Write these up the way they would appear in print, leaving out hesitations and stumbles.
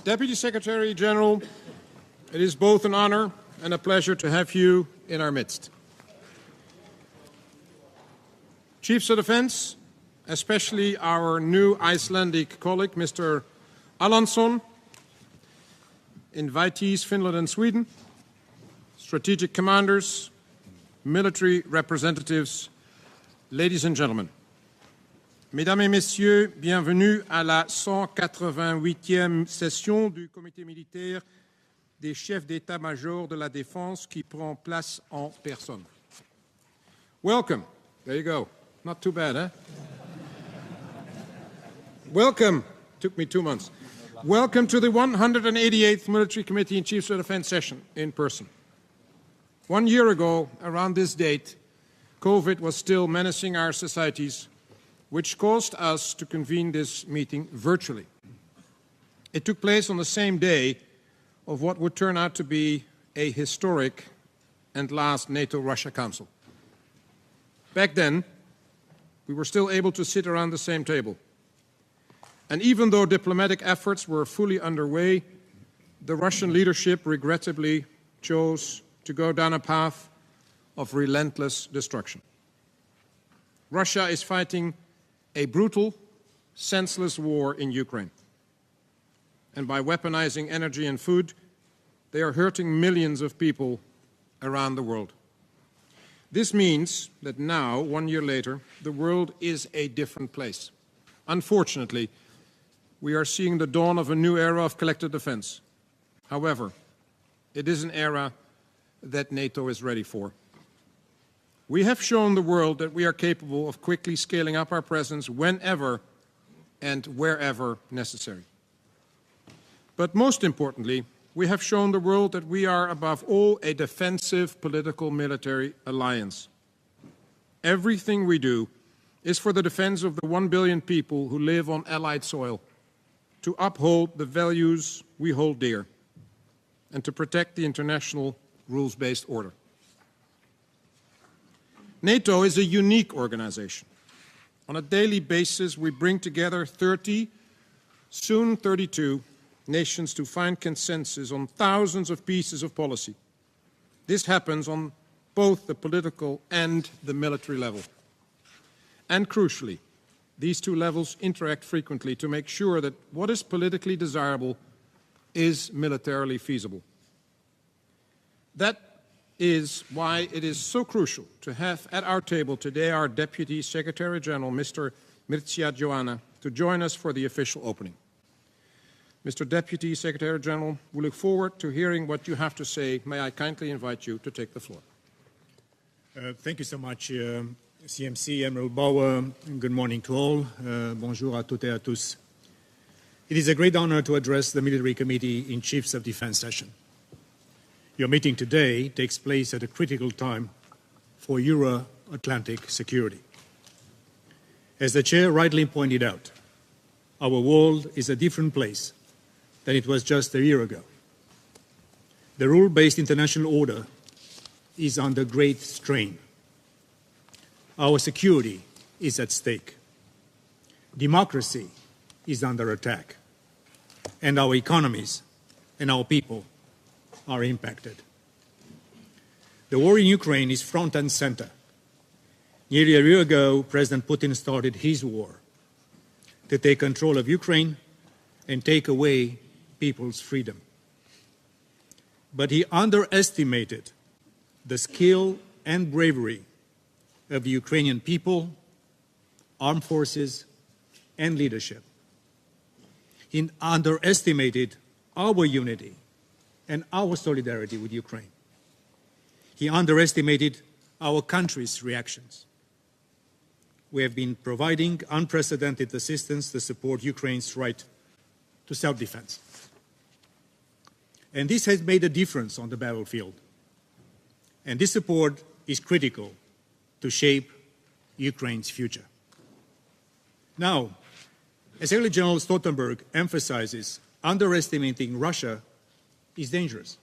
Deputy Secretary General, it is both an honor and a pleasure to have you in our midst. Chiefs of Defense, especially our new Icelandic colleague, Mr. Allansson, invitees Finland and Sweden, strategic commanders, military representatives, ladies and gentlemen. Mesdames et Messieurs, bienvenue à la 188e session du Comité Militaire des chefs d'état-major de la Défense qui prend place en personne. Welcome. There you go. Not too bad, eh? Welcome. Took me 2 months. Welcome to the 188th Military Committee and Chiefs of Defense session in person. 1 year ago, around this date, COVID was still menacing our societies, which caused us to convene this meeting virtually. It took place on the same day of what would turn out to be a historic and last NATO-Russia Council. Back then, we were still able to sit around the same table. And even though diplomatic efforts were fully underway, the Russian leadership regrettably chose to go down a path of relentless destruction. Russia is fighting a brutal, senseless war in Ukraine. And by weaponizing energy and food, they are hurting millions of people around the world. This means that now, 1 year later, the world is a different place. Unfortunately, we are seeing the dawn of a new era of collective defense. However, it is an era that NATO is ready for. We have shown the world that we are capable of quickly scaling up our presence whenever and wherever necessary. But most importantly, we have shown the world that we are above all a defensive political military alliance. Everything we do is for the defense of the 1 billion people who live on Allied soil, to uphold the values we hold dear, and to protect the international rules-based order. NATO is a unique organization. On a daily basis, we bring together 30, soon 32, nations to find consensus on thousands of pieces of policy. This happens on both the political and the military level. And crucially, these two levels interact frequently to make sure that what is politically desirable is militarily feasible. That is why it is so crucial to have at our table today our Deputy Secretary General, Mr. Mircea Joana, to join us for the official opening. Mr. Deputy Secretary General, we look forward to hearing what you have to say. May I kindly invite you to take the floor. Thank you so much, CMC, Admiral Bauer. Good morning to all. Bonjour à toutes et à tous. It is a great honor to address the Military Committee in Chiefs of Defense session. Your meeting today takes place at a critical time for Euro-Atlantic security. As the Chair rightly pointed out, our world is a different place than it was just a year ago. The rule-based international order is under great strain. Our security is at stake. Democracy is under attack. And our economies and our people are impacted. The war in Ukraine is front and center. Nearly a year ago, President Putin started his war to take control of Ukraine and take away people's freedom. But he underestimated the skill and bravery of the Ukrainian people, armed forces, and leadership. He underestimated our unity and our solidarity with Ukraine. He underestimated our country's reactions. We have been providing unprecedented assistance to support Ukraine's right to self-defense. And this has made a difference on the battlefield. And this support is critical to shape Ukraine's future. Now, as Secretary General Stoltenberg emphasizes, underestimating Russia is dangerous.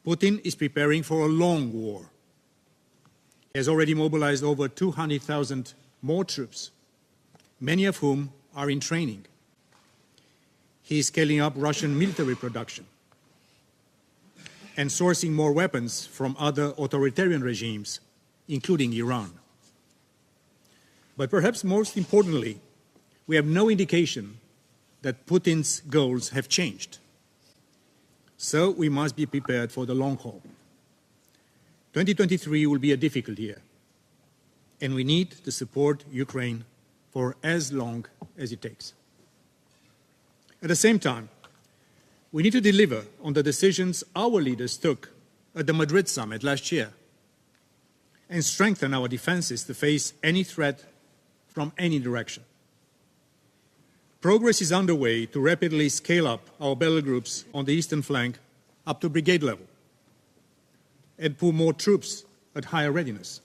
Putin is preparing for a long war. He has already mobilized over 200,000 more troops, many of whom are in training. he is scaling up Russian military production and sourcing more weapons from other authoritarian regimes, including Iran. But perhaps most importantly, we have no indication that Putin's goals have changed. So we must be prepared for the long haul. 2023 will be a difficult year, and we need to support Ukraine for as long as it takes. At the same time, we need to deliver on the decisions our leaders took at the Madrid summit last year and strengthen our defenses to face any threat from any direction. Progress is underway to rapidly scale up our battle groups on the eastern flank up to brigade level and put more troops at higher readiness.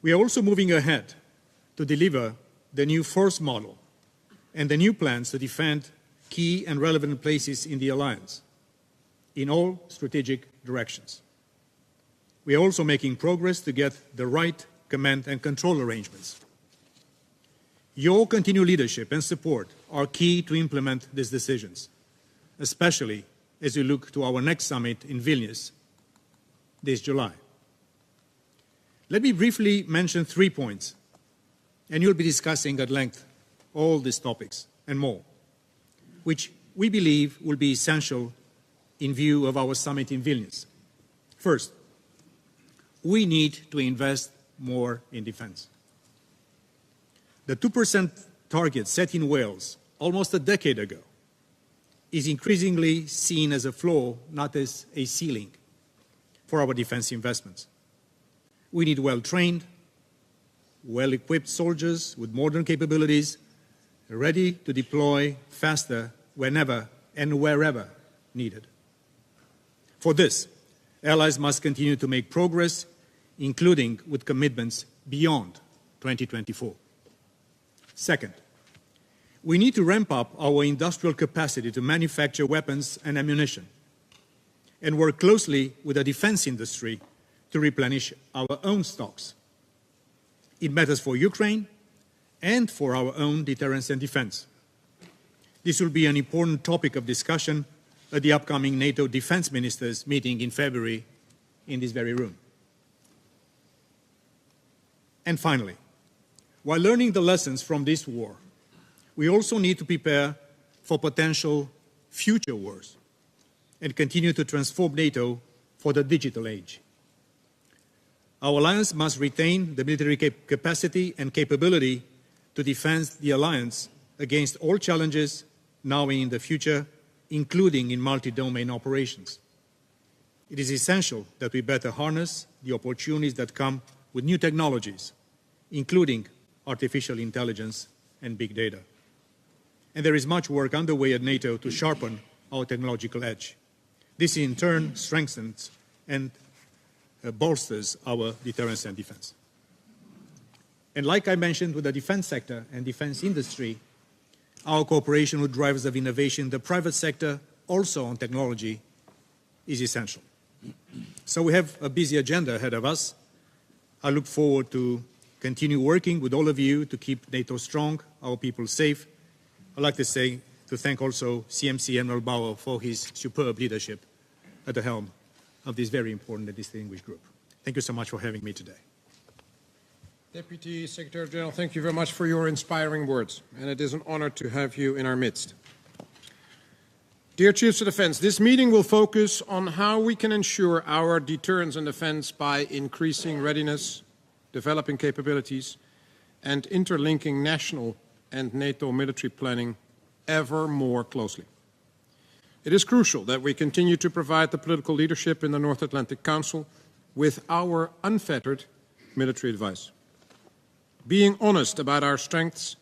We are also moving ahead to deliver the new force model and the new plans to defend key and relevant places in the alliance in all strategic directions. We are also making progress to get the right command and control arrangements. Your continued leadership and support are key to implement these decisions, especially as we look to our next summit in Vilnius this July. Let me briefly mention 3 points, and you'll be discussing at length all these topics and more, which we believe will be essential in view of our summit in Vilnius. First, we need to invest more in defense. The 2% target set in Wales almost a decade ago is increasingly seen as a floor, not as a ceiling, for our defense investments. We need well-trained, well-equipped soldiers with modern capabilities, ready to deploy faster whenever and wherever needed. For this, allies must continue to make progress, including with commitments beyond 2024. Second, we need to ramp up our industrial capacity to manufacture weapons and ammunition and work closely with the defense industry to replenish our own stocks. It matters for Ukraine and for our own deterrence and defense. This will be an important topic of discussion at the upcoming NATO defense ministers meeting in February in this very room. And finally, while learning the lessons from this war, we also need to prepare for potential future wars and continue to transform NATO for the digital age. Our alliance must retain the military capacity and capability to defend the alliance against all challenges now and in the future, including in multi-domain operations. It is essential that we better harness the opportunities that come with new technologies, including artificial intelligence and big data. And there is much work underway at NATO to sharpen our technological edge. This in turn strengthens and bolsters our deterrence and defense. And like I mentioned with the defense sector and defense industry, our cooperation with drivers of innovation in the private sector, also on technology, is essential. So we have a busy agenda ahead of us. I look forward to continue working with all of you to keep NATO strong, our people safe. I'd like to thank also CMC and Rob Bauer for his superb leadership at the helm of this very important and distinguished group. Thank you so much for having me today. Deputy Secretary General, thank you very much for your inspiring words, and it is an honor to have you in our midst. Dear Chiefs of Defense, this meeting will focus on how we can ensure our deterrence and defense by increasing readiness, developing capabilities, and interlinking national and NATO military planning ever more closely. It is crucial that we continue to provide the political leadership in the North Atlantic Council with our unfettered military advice, being honest about our strengths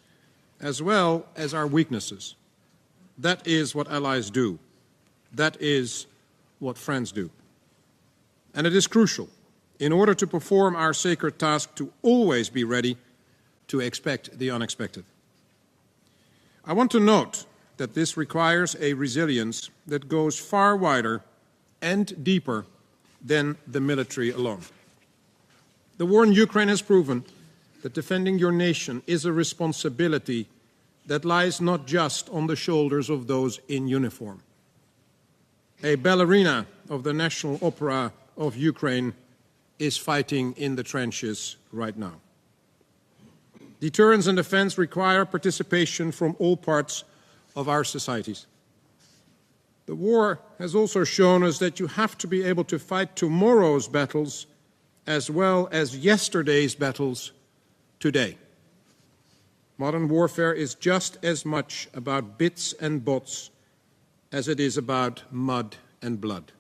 as well as our weaknesses. That is what allies do. That is what friends do. And it is crucial, in order to perform our sacred task, to always be ready to expect the unexpected. I want to note that this requires a resilience that goes far wider and deeper than the military alone. The war in Ukraine has proven that defending your nation is a responsibility that lies not just on the shoulders of those in uniform. A ballerina of the National Opera of Ukraine is fighting in the trenches right now. Deterrence and defense require participation from all parts of our societies. The war has also shown us that you have to be able to fight tomorrow's battles as well as yesterday's battles today. Modern warfare is just as much about bits and bots as it is about mud and blood.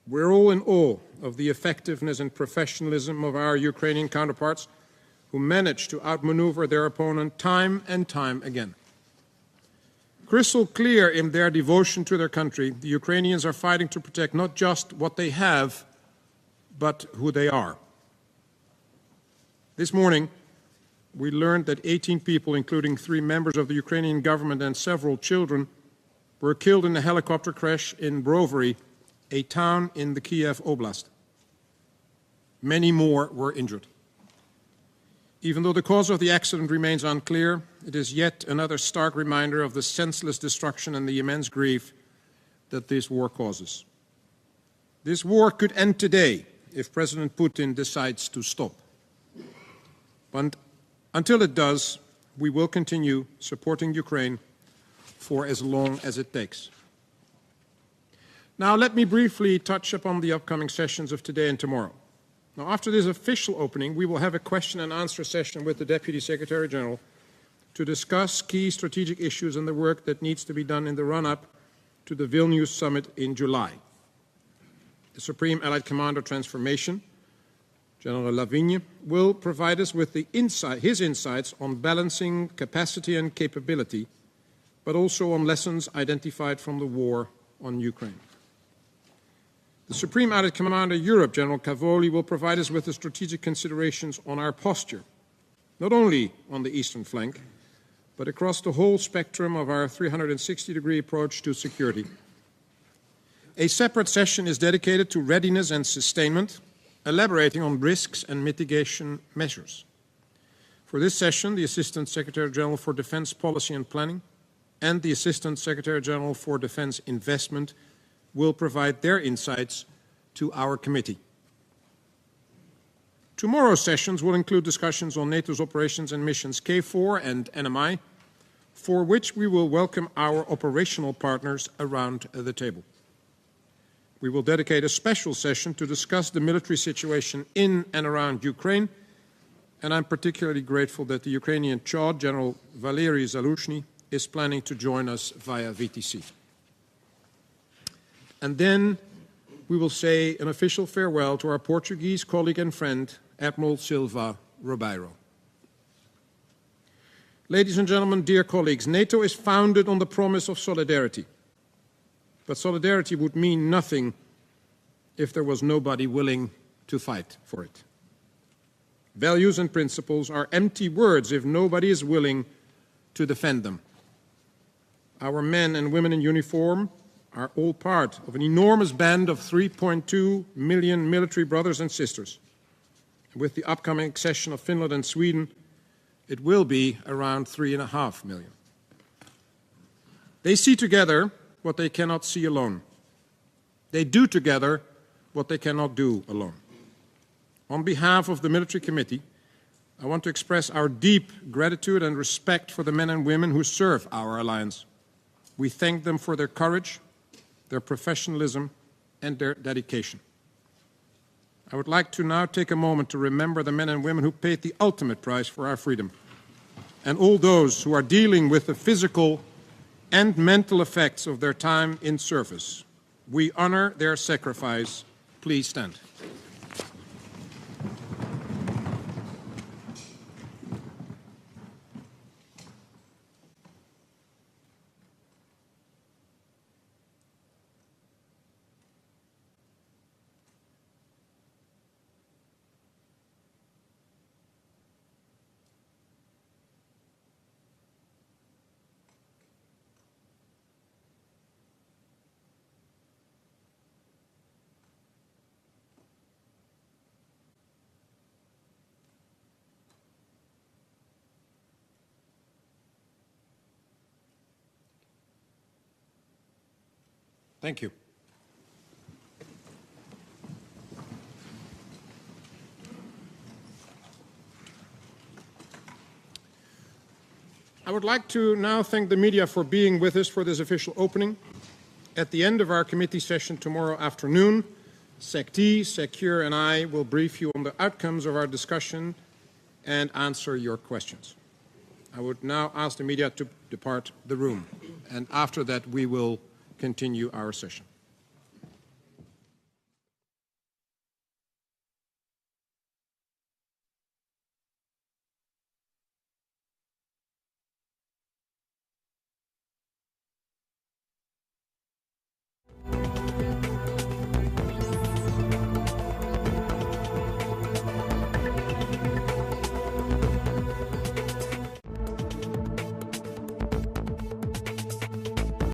We're all in awe of the effectiveness and professionalism of our Ukrainian counterparts who manage to outmaneuver their opponent time and time again. Crystal clear in their devotion to their country, the Ukrainians are fighting to protect not just what they have, but who they are. This morning, we learned that 18 people, including 3 members of the Ukrainian government and several children, were killed in a helicopter crash in Brovary, a town in the Kiev Oblast. Many more were injured. Even though the cause of the accident remains unclear, it is yet another stark reminder of the senseless destruction and the immense grief that this war causes. This war could end today if President Putin decides to stop. But until it does, we will continue supporting Ukraine for as long as it takes. Now, let me briefly touch upon the upcoming sessions of today and tomorrow. Now, after this official opening, we will have a question and answer session with the Deputy Secretary General to discuss key strategic issues and the work that needs to be done in the run-up to the Vilnius summit in July. The Supreme Allied Commander Transformation, General Lavigne, will provide us with his insights on balancing capacity and capability, but also on lessons identified from the war on Ukraine. The Supreme Allied Commander Europe, General Cavoli, will provide us with the strategic considerations on our posture, not only on the eastern flank, but across the whole spectrum of our 360-degree approach to security. A separate session is dedicated to readiness and sustainment, elaborating on risks and mitigation measures. For this session, the Assistant Secretary General for Defense Policy and Planning and the Assistant Secretary General for Defense Investment will provide their insights to our committee. Tomorrow's sessions will include discussions on NATO's operations and missions KFOR and NMI, for which we will welcome our operational partners around the table. We will dedicate a special session to discuss the military situation in and around Ukraine, and I'm particularly grateful that the Ukrainian CHOD, General Valery Zaluzhny, is planning to join us via VTC. And then we will say an official farewell to our Portuguese colleague and friend, Admiral Silva Ribeiro. Ladies and gentlemen, dear colleagues, NATO is founded on the promise of solidarity. But solidarity would mean nothing if there was nobody willing to fight for it. Values and principles are empty words if nobody is willing to defend them. Our men and women in uniform are all part of an enormous band of 3.2 million military brothers and sisters. With the upcoming accession of Finland and Sweden, it will be around 3.5 million. They see together what they cannot see alone. They do together what they cannot do alone. On behalf of the Military Committee, I want to express our deep gratitude and respect for the men and women who serve our alliance. We thank them for their courage, their professionalism, and their dedication. I would like to now take a moment to remember the men and women who paid the ultimate price for our freedom, and all those who are dealing with the physical and mental effects of their time in service. We honor their sacrifice. Please stand. Thank you. I would like to now thank the media for being with us for this official opening. At the end of our committee session tomorrow afternoon, SecT, Secure, and I will brief you on the outcomes of our discussion and answer your questions. I would now ask the media to depart the room, and after that we will continue our session.